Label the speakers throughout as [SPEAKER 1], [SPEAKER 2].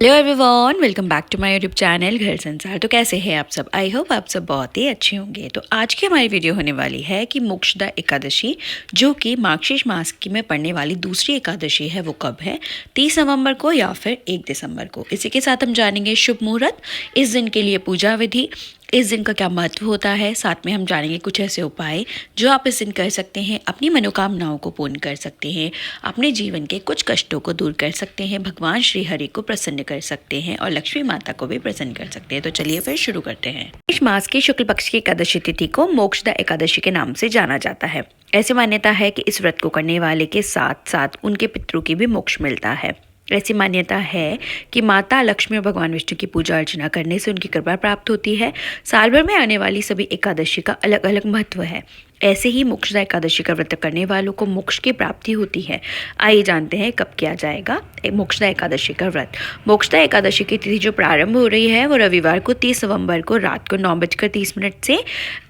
[SPEAKER 1] Hello everyone, welcome back to my YouTube channel Ghar Sansar. तो कैसे हैं आप सब? आई होप आप सब बहुत ही अच्छे होंगे। तो आज की हमारी वीडियो होने वाली है कि मोक्षदा एकादशी, जो कि मार्गशीर्ष मास की में पड़ने वाली दूसरी एकादशी है, वो कब है, 30 नवंबर को या फिर 1 दिसंबर को। इसी के साथ हम जानेंगे शुभ मुहूर्त, इस दिन के लिए पूजा विधि, इस दिन का क्या महत्व होता है। साथ में हम जानेंगे कुछ ऐसे उपाय जो आप इस दिन कर सकते हैं, अपनी मनोकामनाओं को पूर्ण कर सकते हैं, अपने जीवन के कुछ कष्टों को दूर कर सकते हैं, भगवान श्री हरि को प्रसन्न कर सकते हैं और लक्ष्मी माता को भी प्रसन्न कर सकते हैं। तो चलिए फिर शुरू करते हैं। इस मास की शुक्ल पक्ष की एकादशी तिथि को मोक्षदा एकादशी के नाम से जाना जाता है। ऐसी मान्यता है कि इस व्रत को करने वाले के साथ साथ उनके पितरों की भी मोक्ष मिलता है। ऐसी मान्यता है कि माता लक्ष्मी और भगवान विष्णु की पूजा अर्चना करने से उनकी कृपा प्राप्त होती है। साल भर में आने वाली सभी एकादशी का अलग अलग महत्व है। ऐसे ही मोक्षदा एकादशी का व्रत करने वालों को मोक्ष की प्राप्ति होती है। आइए जानते हैं कब किया जाएगा मोक्षदा एकादशी का व्रत। मोक्षदा एकादशी की तिथि जो प्रारंभ हो रही है वो रविवार को 30 नवंबर को रात को 9:30 से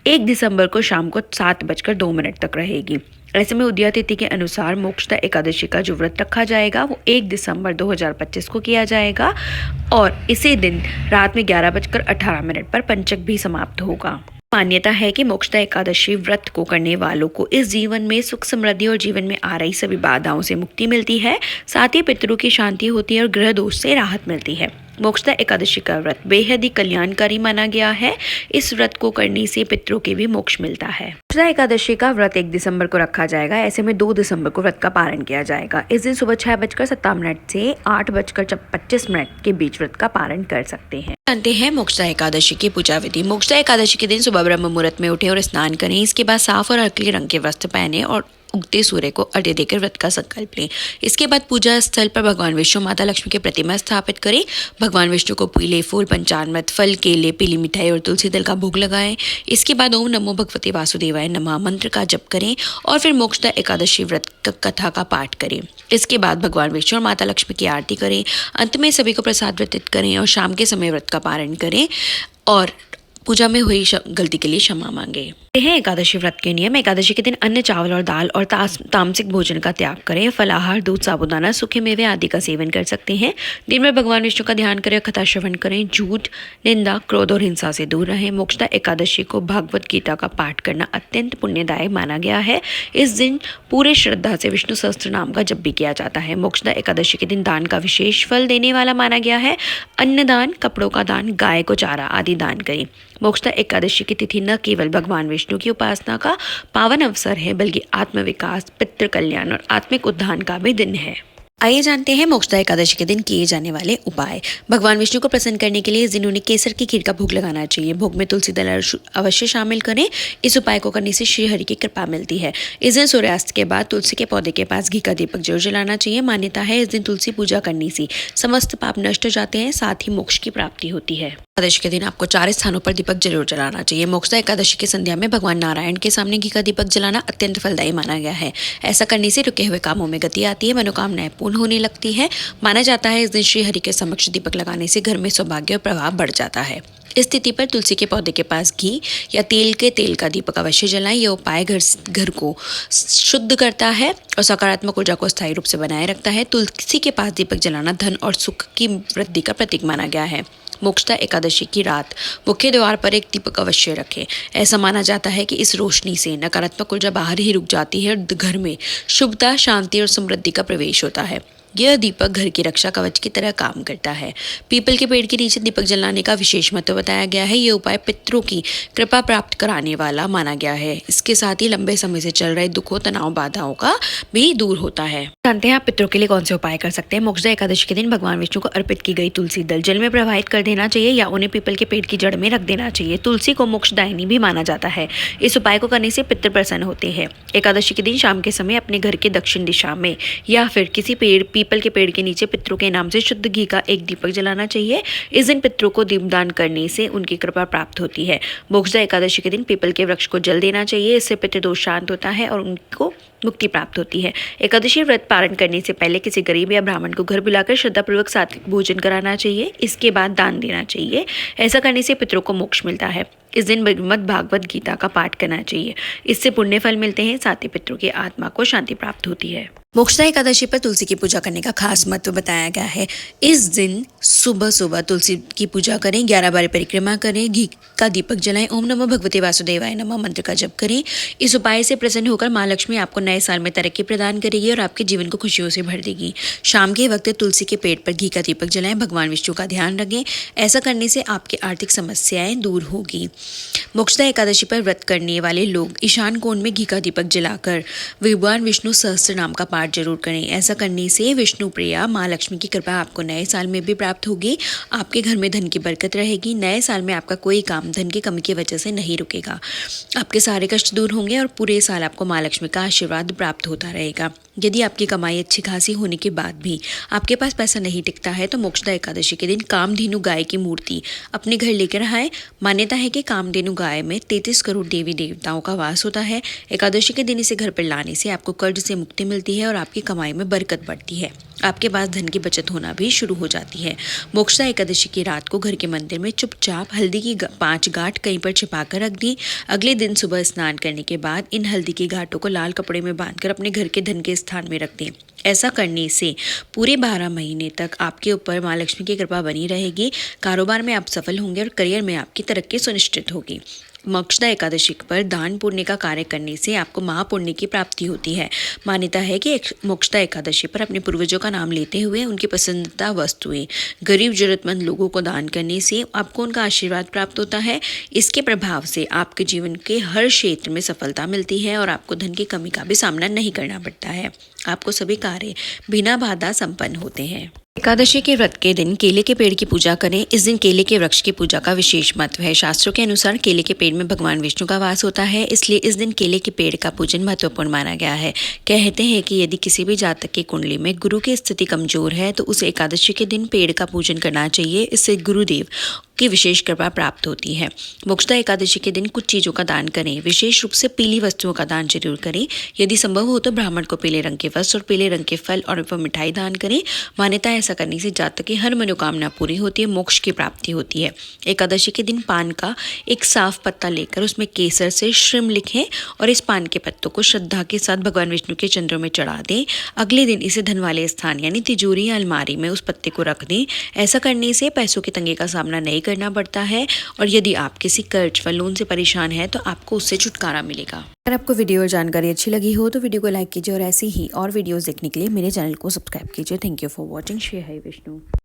[SPEAKER 1] 1 दिसंबर को शाम को 7:02 तक रहेगी। ऐसे में उदया तिथि के अनुसार मोक्षदा एकादशी का जो व्रत रखा जाएगा वो 1 दिसंबर 2025 को किया जाएगा और इसी दिन रात में 11:18 पर पंचक भी समाप्त होगा। मान्यता है कि मोक्षदा एकादशी व्रत को करने वालों को इस जीवन में सुख समृद्धि और जीवन में आ रही सभी बाधाओं से मुक्ति मिलती है। साथ ही पितरों की शांति होती है और ग्रह दोष से राहत मिलती है। मोक्षदा एकादशी का व्रत बेहद ही कल्याणकारी माना गया है। इस व्रत को करने से पितरों के भी मोक्ष मिलता है। मोक्षदा एकादशी का व्रत 1 दिसंबर को रखा जाएगा। ऐसे में 2 दिसंबर को व्रत का पारण किया जाएगा। इस दिन सुबह 6:57 से 8:25 के बीच व्रत का पारण कर सकते हैं। जानते हैं मोक्षदा एकादशी की पूजा विधि। मोक्षदा एकादशी के दिन सुबह ब्रह्म मुहूर्त में उठे और स्नान करें। इसके बाद साफ और हल्के रंग के वस्त्र पहने और उगते सूर्य को अर्घ्य देकर व्रत का संकल्प लें। इसके बाद पूजा स्थल पर भगवान विष्णु माता लक्ष्मी की प्रतिमा स्थापित करें। भगवान विष्णु को पीले फूल, पंचामृत, फल, केले, पीली मिठाई और तुलसी दल का भोग लगाएं। इसके बाद ओम नमो भगवते वासुदेवाय नमः मंत्र का जप करें और फिर मोक्षदा एकादशी व्रत कथा का पाठ करें। इसके बाद भगवान विष्णु और माता लक्ष्मी की आरती करें। अंत में सभी को प्रसाद वितरित करें और शाम के समय व्रत का पारण करें और पूजा में हुई गलती के लिए क्षमा मांगे। हैं एकादशी व्रत के नियम। एकादशी के दिन अन्न, चावल और दाल और तामसिक भोजन का त्याग करें। फलाहार, दूध, साबूदाना, सूखे मेवे आदि का सेवन कर सकते हैं। दिन में भगवान विष्णु का ध्यान करें, कथा श्रवण करें। झूठ, निंदा, क्रोध और हिंसा से दूर रहें। मोक्षदा एकादशी को भागवत गीता का पाठ करना अत्यंत पुण्यदायक माना गया है। इस दिन पूरे श्रद्धा से विष्णु सहस्त्र नाम का जप भी किया जाता है। मोक्षदा एकादशी के दिन दान का विशेष फल देने वाला माना गया है। अन्नदान, कपड़ों का दान, गाय को चारा आदि दान करें। मोक्षदा एकादशी की तिथि न केवल भगवान विष्णु की उपासना का पावन अवसर है, बल्कि आत्म विकास, पितृ कल्याण और आत्मिक उद्धान का भी दिन है। आइए जानते हैं मोक्षदा एकादशी के दिन किए जाने वाले उपाय। भगवान विष्णु को प्रसन्न करने के लिए इस दिन उन्हें केसर की खीर का भोग लगाना चाहिए। भोग में तुलसी दल अवश्य शामिल करें। इस उपाय को करने से श्री हरि की कृपा मिलती है। इस दिन सूर्यास्त के बाद तुलसी के पौधे के पास घी का दीपक जरूर जलाना चाहिए। मान्यता है इस दिन तुलसी पूजा करने से समस्त पाप नष्ट हो जाते हैं, साथ ही मोक्ष की प्राप्ति होती है। एकादशी के दिन आपको 4 स्थानों पर दीपक जरूर जलाना चाहिए। मोक्षदा एकादशी की संध्या में भगवान नारायण के सामने घी का दीपक जलाना अत्यंत फलदायी माना गया है। ऐसा करने से रुके हुए कामों में गति आती है, मनोकामनाएं पूर्ण होने लगती है। माना जाता है इस दिन श्री हरि के समक्ष दीपक लगाने से घर में सौभाग्य और प्रभाव बढ़ जाता है। इस तिथि पर तुलसी के पौधे के पास घी या तेल का दीपक अवश्य जलाएं। यह उपाय घर को शुद्ध करता है और सकारात्मक ऊर्जा को स्थायी रूप से बनाए रखता है। तुलसी के पास दीपक जलाना धन और सुख की वृद्धि का प्रतीक माना गया है। मोक्षदा एकादशी की रात मुख्य द्वार पर एक दीपक अवश्य रखें। ऐसा माना जाता है कि इस रोशनी से नकारात्मक ऊर्जा बाहर ही रुक जाती है और घर में शुभता, शांति और समृद्धि का प्रवेश होता है। यह दीपक घर की रक्षा कवच की तरह काम करता है। पीपल के पेड़ के नीचे दीपक जलाने का विशेष महत्व बताया गया है। यह उपाय पितरों की कृपा प्राप्त कराने वाला माना गया है। इसके साथ ही लंबे समय से चल रहे दुखों, तनाव, बाधाओं का भी दूर होता है। जानते हैं आप पितरों के लिए कौन से उपाय कर सकते हैं। मोक्षदा एकादशी के दिन भगवान विष्णु को अर्पित की गई तुलसी दल जल में प्रवाहित कर देना चाहिए या उन्हें पीपल के पेड़ की जड़ में रख देना चाहिए। तुलसी को मोक्षदायिनी भी माना जाता है। इस उपाय को करने से पितृ प्रसन्न होते हैं। एकादशी के दिन शाम के समय अपने घर के दक्षिण दिशा में या फिर किसी पीपल के पेड़ के नीचे पितरों के नाम से शुद्ध घी का एक दीपक जलाना चाहिए। इस दिन पितरों को दीपदान करने से उनकी कृपा प्राप्त होती है। मोक्षदा एकादशी के दिन पीपल के वृक्ष को जल देना चाहिए। इससे पितृदोष शांत होता है और उनको मुक्ति प्राप्त होती है। एकादशी व्रत पारण करने से पहले किसी गरीब या ब्राह्मण को घर बुलाकर श्रद्धापूर्वक सात्विक भोजन कराना चाहिए। इसके बाद दान देना चाहिए। ऐसा करने से पितरों को मोक्ष मिलता है। इस दिन श्रीमद् भागवत गीता का पाठ करना चाहिए। इससे पुण्य फल मिलते हैं, साथ ही पितरों की आत्मा को शांति प्राप्त होती है। मोक्षदा एकादशी पर तुलसी की पूजा करने का खास महत्व बताया गया है। इस दिन सुबह सुबह तुलसी की पूजा करें, 11 बार परिक्रमा करें, घी का दीपक जलाएं, ओम नमो भगवते वासुदेवाय नमः मंत्र का जप करें। इस उपाय से प्रसन्न होकर माँ लक्ष्मी आपको नए साल में तरक्की प्रदान करेगी और आपके जीवन को खुशियों से भर देगी। शाम के वक्त तुलसी के पेड़ पर घी का दीपक जलाएं, भगवान विष्णु का ध्यान रखें। ऐसा करने से आपकी आर्थिक समस्याएं दूर होगी। मोक्षदा एकादशी पर व्रत करने वाले लोग ईशान कोण में घी का दीपक जलाकर भगवान विष्णु सहस्त्र नाम का पाठ जरूर करें। ऐसा करने से विष्णु प्रिया माँ लक्ष्मी की कृपा आपको नए साल में भी प्राप्त होगी। आपके घर में धन की बरकत रहेगी। नए साल में आपका कोई काम धन की कमी की वजह से नहीं रुकेगा। आपके सारे कष्ट दूर होंगे और पूरे साल आपको माँ लक्ष्मी का आशीर्वाद प्राप्त होता रहेगा। यदि आपकी कमाई अच्छी खासी होने के बाद भी आपके पास पैसा नहीं टिकता है तो मोक्षदा एकादशी के दिन कामधेनु गाय की मूर्ति अपने घर लेकर आए। मान्यता है कि कामधेनु गाय में 33 करोड़ देवी देवताओं का वास होता है। एकादशी के दिन इसे घर पर लाने से आपको कर्ज से मुक्ति मिलती है और आपकी कमाई में बरकत बढ़ती है। आपके पास धन की बचत होना भी शुरू हो जाती है। मोक्षदा एकादशी की रात को घर के मंदिर में चुपचाप हल्दी की 5 गांठ कहीं पर छिपा कर रख दी। अगले दिन सुबह स्नान करने के बाद इन हल्दी की गांठों को लाल कपड़े में बांधकर अपने घर के धन के स्थान में रख दें। ऐसा करने से पूरे 12 महीने तक आपके ऊपर माँ लक्ष्मी की कृपा बनी रहेगी। कारोबार में आप सफल होंगे और करियर में आपकी तरक्की सुनिश्चित होगी। मोक्षदा एकादशी पर दान पुण्य का कार्य करने से आपको महापुण्य की प्राप्ति होती है। मान्यता है कि मोक्षदा एकादशी पर अपने पूर्वजों का नाम लेते हुए उनकी पसंदीदा वस्तुएं गरीब जरूरतमंद लोगों को दान करने से आपको उनका आशीर्वाद प्राप्त होता है। इसके प्रभाव से आपके जीवन के हर क्षेत्र में सफलता मिलती है और आपको धन की कमी का भी सामना नहीं करना पड़ता है। आपको सभी कार्य बिना बाधा संपन्न होते हैं। एकादशी के व्रत के दिन केले के पेड़ की पूजा करें। इस दिन केले के वृक्ष की पूजा का विशेष महत्व है। शास्त्रों के अनुसार केले के पेड़ में भगवान विष्णु का वास होता है, इसलिए इस दिन केले के पेड़ का पूजन महत्वपूर्ण माना गया है। कहते हैं कि यदि किसी भी जातक की कुंडली में गुरु की स्थिति कमजोर है तो उसे एकादशी के दिन पेड़ का पूजन करना चाहिए। इससे गुरुदेव की विशेष कृपा प्राप्त होती है। मोक्षदा एकादशी के दिन कुछ चीज़ों का दान करें। विशेष रूप से पीली वस्तुओं का दान जरूर करें। यदि संभव हो तो ब्राह्मण को पीले रंग के वस्त्र और पीले रंग के फल और मिठाई दान करें। मान्यता ऐसा करने से जातक की हर मनोकामना पूरी होती है, मोक्ष की प्राप्ति होती है। एकादशी के दिन पान का एक साफ पत्ता लेकर उसमें केसर से श्रीम लिखें और इस पान के पत्तों को श्रद्धा के साथ भगवान विष्णु के चंद्रों में चढ़ा दें। अगले दिन इसे धन वाले स्थान यानी तिजोरी या अलमारी में उस पत्ते को रख दें। ऐसा करने से पैसों की तंगी का सामना नहीं करना पड़ता है और यदि आप किसी कर्ज व लोन से परेशान हैं तो आपको उससे छुटकारा मिलेगा। अगर आपको वीडियो और जानकारी अच्छी लगी हो तो वीडियो को लाइक कीजिए और ऐसी ही और वीडियोस देखने के लिए मेरे चैनल को सब्सक्राइब कीजिए। Thank you for watching. Shri Hari Vishnu.